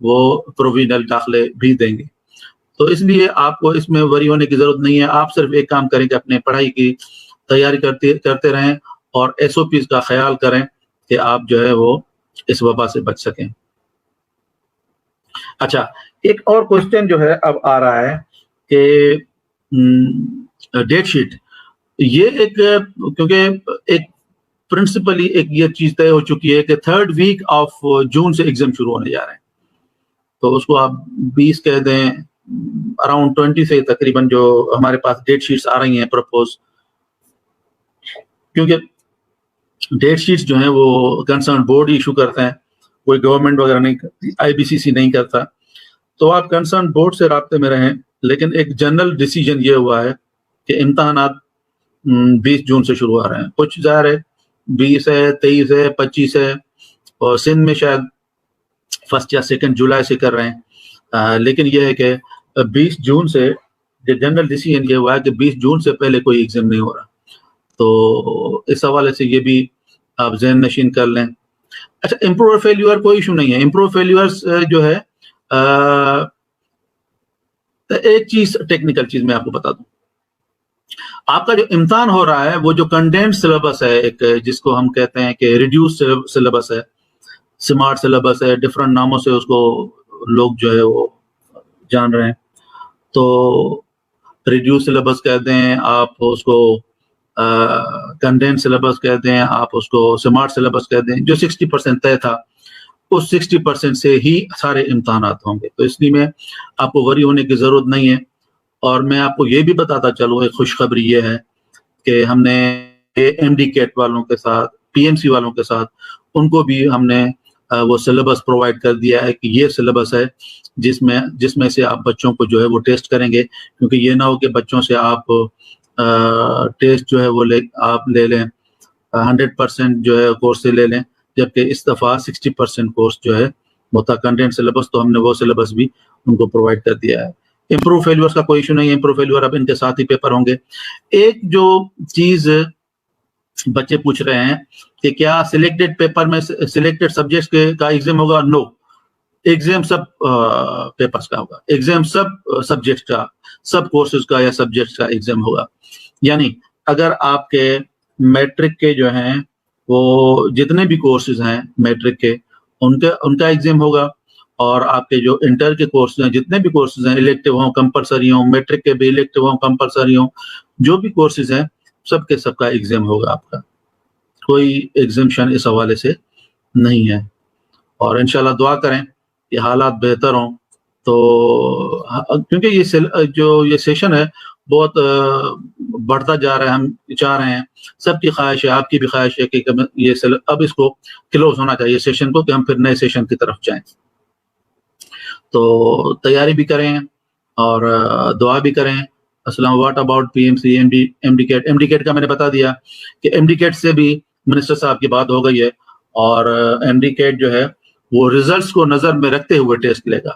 وہ پروویژنل داخلے بھی دیں گے. تو اس لیے آپ کو اس میں وری ہونے کی ضرورت نہیں ہے. آپ صرف ایک کام کریں کہ اپنے پڑھائی کی تیاری کرتے رہیں اور ایس او پیز کا خیال کریں کہ آپ جو ہے وہ اس وبا سے بچ سکیں. اچھا، ایک اور کوشچن جو ہے اب آ رہا ہے کہ ڈیٹ شیٹ، یہ ایک کیونکہ ایک پرنسپلی ایک یہ چیز طے ہو چکی ہے کہ 3rd ویک آف جون سے ایگزام شروع ہونے جا رہے ہیں. تو اس کو آپ 20 کہہ دیں، اراؤنڈ 20 سے تقریباً جو ہمارے پاس ڈیٹ شیٹس آ رہی ہیں پرپوز، کیونکہ ڈیٹ شیٹس جو ہیں وہ کنسرن بورڈ ایشو کرتے ہیں، کوئی گورنمنٹ وغیرہ نہیں کرتی، IBCC نہیں کرتا. تو آپ کنسرن بورڈ سے رابطے میں رہیں. لیکن ایک جنرل ڈیسیجن یہ ہوا ہے کہ امتحانات 20 جون سے شروع ہو رہے ہیں. کچھ ظاہر ہے 20 ہے، 23 ہے، 25 ہے، اور سندھ میں شاید 1 یا 2 جولائی سے کر رہے ہیں. لیکن یہ ہے کہ 20 جون سے جنرل ڈیسیجن یہ ہوا ہے کہ 20 جون سے پہلے کوئی ایگزام نہیں ہو رہا. تو اس حوالے سے یہ بھی آپ ذہن نشین کر لیں. اچھا، امپروو فیلیور کوئی ایشو نہیں ہے. امپروو فیلیور جو ہے ایک چیز، ٹیکنیکل چیز میں آپ کو بتا دوں، آپ کا جو امتحان ہو رہا ہے وہ جو کنڈینس سلیبس ہے، ایک جس کو ہم کہتے ہیں کہ ریڈیوس سلیبس ہے، سمارٹ سلیبس ہے، ڈفرنٹ ناموں سے اس کو لوگ جو ہے وہ جان رہے ہیں. تو ریڈیوس سلیبس کہہ دیں آپ اس کو، کنڈینس سلیبس کہہ دیں آپ اس کو، سمارٹ سلیبس کہہ دیں، جو 60% طے تھا اس 60% سے ہی سارے امتحانات ہوں گے. تو اس لیے میں آپ کو وری ہونے کی ضرورت نہیں ہے. اور میں آپ کو یہ بھی بتاتا چلوں، ایک خوشخبری یہ ہے کہ ہم نے MD-CAT والوں کے ساتھ، PMC والوں کے ساتھ، ان کو بھی ہم نے وہ سلیبس پرووائڈ کر دیا ہے کہ یہ سلیبس ہے جس میں سے آپ بچوں کو جو ہے وہ ٹیسٹ کریں گے. کیونکہ یہ نہ ہو کہ بچوں سے آپ ٹیسٹ جو ہے وہ آپ لے لیں 100% جو ہے کورس سے لے لیں، جبکہ اس دفعہ 60% کورس جو ہے وہ تھا کنٹینٹ سلیبس. تو ہم نے وہ سلیبس بھی ان کو پرووائڈ کر دیا ہے. امپروو فیلیورس کا کوئی ایشو نہیں ہے. امپروو فیلیور اب ان کے ساتھ ہی پیپر ہوں گے. ایک جو چیز بچے پوچھ رہے ہیں کہ کیا سلیکٹڈ پیپر میں سلیکٹڈ سبجیکٹس کا ایگزام ہوگا؟ نو، ایگزام سب پیپرز کا ہوگا. ایگزام سب سبجیکٹس کا، سب کورسز کا یا سبجیکٹس کا ایگزام ہوگا. یعنی اگر آپ کے میٹرک کے جو ہیں وہ جتنے بھی کورسز ہیں میٹرک کے، ان کا ایگزام ہوگا. اور آپ کے جو انٹر کے کورسز ہیں، جتنے بھی کورسز ہیں، الیکٹیو ہوں، کمپلسری ہوں، میٹرک کے بھی الیکٹیو ہوں، کمپلسری ہوں، جو بھی کورسز ہیں سب کے سب کا ایگزام ہوگا آپ کا. کوئی ایگزامشن اس حوالے سے نہیں ہے. اور انشاءاللہ دعا کریں کہ حالات بہتر ہوں. تو کیونکہ یہ سیشن ہے بہت بڑھتا جا رہا ہے، ہم چاہ رہے ہیں، سب کی خواہش ہے، آپ کی بھی خواہش ہے کہ یہ اب اس کو کلوز ہونا چاہیے سیشن کو، کہ ہم پھر نئے سیشن کی طرف جائیں. تو تیاری بھی کریں اور دعا بھی کریں. السلام. واٹ اباؤٹ PMC MD-CAT کا میں نے بتا دیا کہ MD-CAT سے بھی منسٹر صاحب کی بات ہو گئی ہے. اور MD-CAT جو ہے وہ ریزلٹس کو نظر میں رکھتے ہوئے ٹیسٹ لے گا.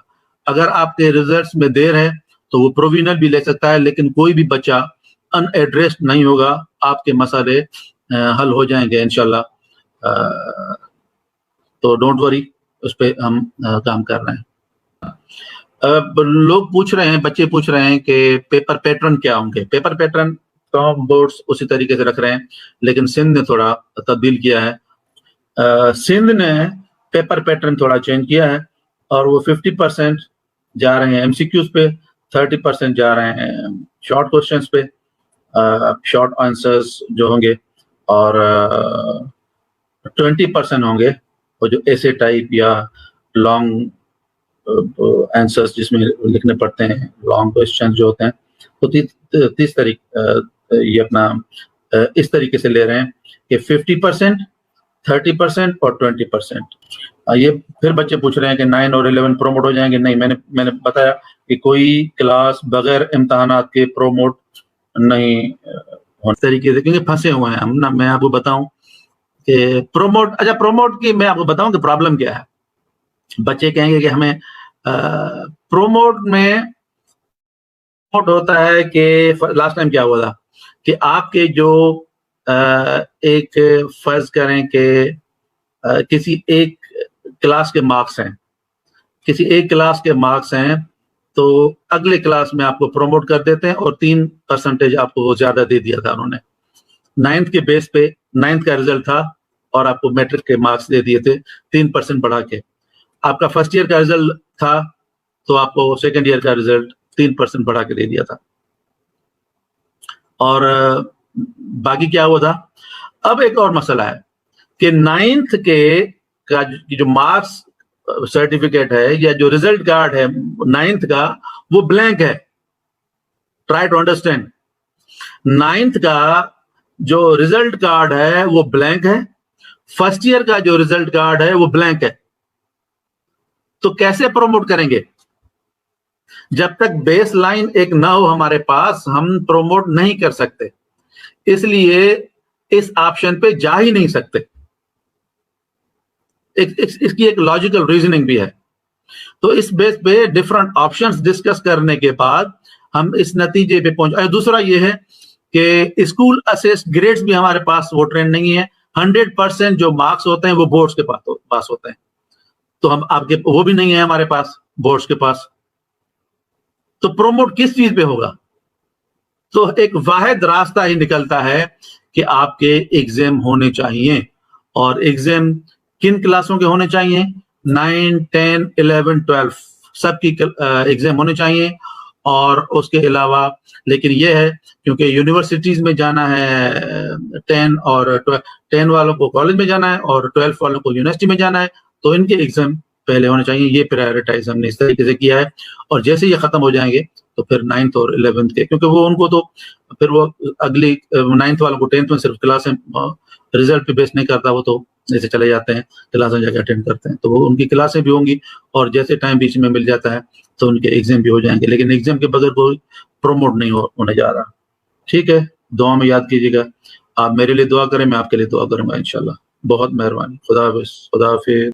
اگر آپ کے ریزلٹس میں دیر ہے تو وہ پروویژنل بھی لے سکتا ہے، لیکن کوئی بھی بچہ ان ایڈریسڈ نہیں ہوگا. آپ کے مسئلے حل ہو جائیں گے انشاءاللہ. تو ڈونٹ وری، اس پہ ہم کام کر رہے ہیں. لوگ پوچھ رہے ہیں، بچے پوچھ رہے ہیں کہ پیپر پیٹرن کیا ہوں گے. پیپر پیٹرن تمام بورڈز اسی طریقے سے رکھ رہے ہیں، لیکن سندھ نے تھوڑا تبدیل کیا ہے. سندھ نے پیپر پیٹرن تھوڑا چینج کیا ہے، اور وہ 50% جا رہے ہیں MCQs پہ، 30% جا رہے ہیں شارٹ کوشچنس پہ، شارٹ آنسرز جو ہوں گے، اور 20% ہوں گے وہ جو ایسے ٹائپ یا لانگ آنسرز جس میں لکھنے پڑتے ہیں، لانگ کوشچن جو ہوتے ہیں. تو 30 یہ اپنا اس طریقے سے لے رہے ہیں کہ 50%، 30% اور 20%. یہ پھر بچے پوچھ رہے ہیں کہ 9 اور 11 پروموٹ ہو جائیں گے. نہیں، میں نے بتایا کہ کوئی کلاس بغیر امتحانات کے پروموٹ نہیں ہونے طریقے سے، کیونکہ پھنسے ہوئے ہیں ہم. میں آپ کو بتاؤں کہ پروموٹ کی میں آپ کو بتاؤں کہ پرابلم کیا ہے. بچے کہیں گے کہ ہمیں پروموٹ میں ہوتا ہے کہ لاسٹ ٹائم کیا ہوا تھا کہ آپ کے جو ایک فرض کریں کہ کسی ایک کلاس کے مارکس ہیں، کسی ایک کلاس کے مارکس ہیں تو اگلے کلاس میں آپ کو پروموٹ کر دیتے ہیں اور 3% آپ کو وہ زیادہ دے دیا تھا انہوں نے. 9th کے بیس پہ 9th کا ریزلٹ تھا اور آپ کو میٹرک کے مارکس دے دیے تھے 3% بڑھا کے. آپ کا فرسٹ ایئر کا ریزلٹ تھا تو آپ کو سیکنڈ ایئر کا ریزلٹ 3% بڑھا کے دے دیا تھا. اور باقی کیا ہوا تھا. اب ایک اور مسئلہ ہے کہ 9th کے کا جو مارکس سرٹیفکیٹ ہے یا جو ریزلٹ کارڈ ہے 9th کا وہ بلینک ہے. Try to understand. 9th کا جو ریزلٹ کارڈ ہے وہ بلینک ہے, فرسٹ ایئر کا جو ریزلٹ کارڈ ہے وہ بلینک ہے. تو کیسے پروموٹ کریں گے؟ جب تک بیس لائن ایک نہ ہو ہمارے پاس ہم پروموٹ نہیں کر سکتے, اس لیے اس آپشن پہ جا ہی نہیں سکتے. اس کی ایک لاجیکل ریزننگ بھی ہے. تو اس بیس پہ ڈفرنٹ آپشنز ڈسکس کرنے کے بعد ہم اس نتیجے پہ پہنچ. دوسرا یہ ہے کہ اسکول اسیس گریڈز بھی ہمارے پاس وہ ٹرینڈ نہیں ہے. 100% جو مارکس ہوتے ہیں وہ بورڈز کے پاس ہوتے ہیں, تو ہم آپ کے وہ بھی نہیں ہے ہمارے پاس بورڈز کے پاس. تو پروموٹ کس چیز پہ ہوگا؟ تو ایک واحد راستہ ہی نکلتا ہے کہ آپ کے ایگزام ہونے چاہیے. اور ایگزام کن کلاسوں کے ہونے چاہیے؟ 9, 10, 11, 12 سب کی ایگزام ہونے چاہیے. اور اس کے علاوہ لیکن یہ ہے کیونکہ یونیورسٹیز میں جانا ہے 10 والوں کو کالج میں جانا ہے اور 12 والوں کو یونیورسٹی میں جانا ہے, تو ان کے ایگزام پہلے ہونے چاہیے. یہ پرائیورٹائز ہم نے اس طریقے سے کیا ہے. اور جیسے یہ ختم ہو جائیں گے تو پھر 9th اور 11th کے, کیونکہ وہ ان کو تو پھر وہ اگلی 9th والوں کو 10th میں صرف کلاسیں ریزلٹ پہ بیس نہیں کرتا, وہ تو جیسے چلے جاتے ہیں کلاسیں جا کے اٹینڈ کرتے ہیں, تو وہ ان کی کلاسیں بھی ہوں گی اور جیسے ٹائم بیچ میں مل جاتا ہے تو ان کے ایگزام بھی ہو جائیں گے. لیکن ایگزام کے بغیر کوئی پروموٹ نہیں ہونے جا رہا. ٹھیک ہے, دعا میں یاد کیجیے گا. آپ میرے لیے دعا کریں, میں آپ کے لیے دعا کروں گا انشاءاللہ. بہت مہربانی. خدا حافظ. خدا حافظ.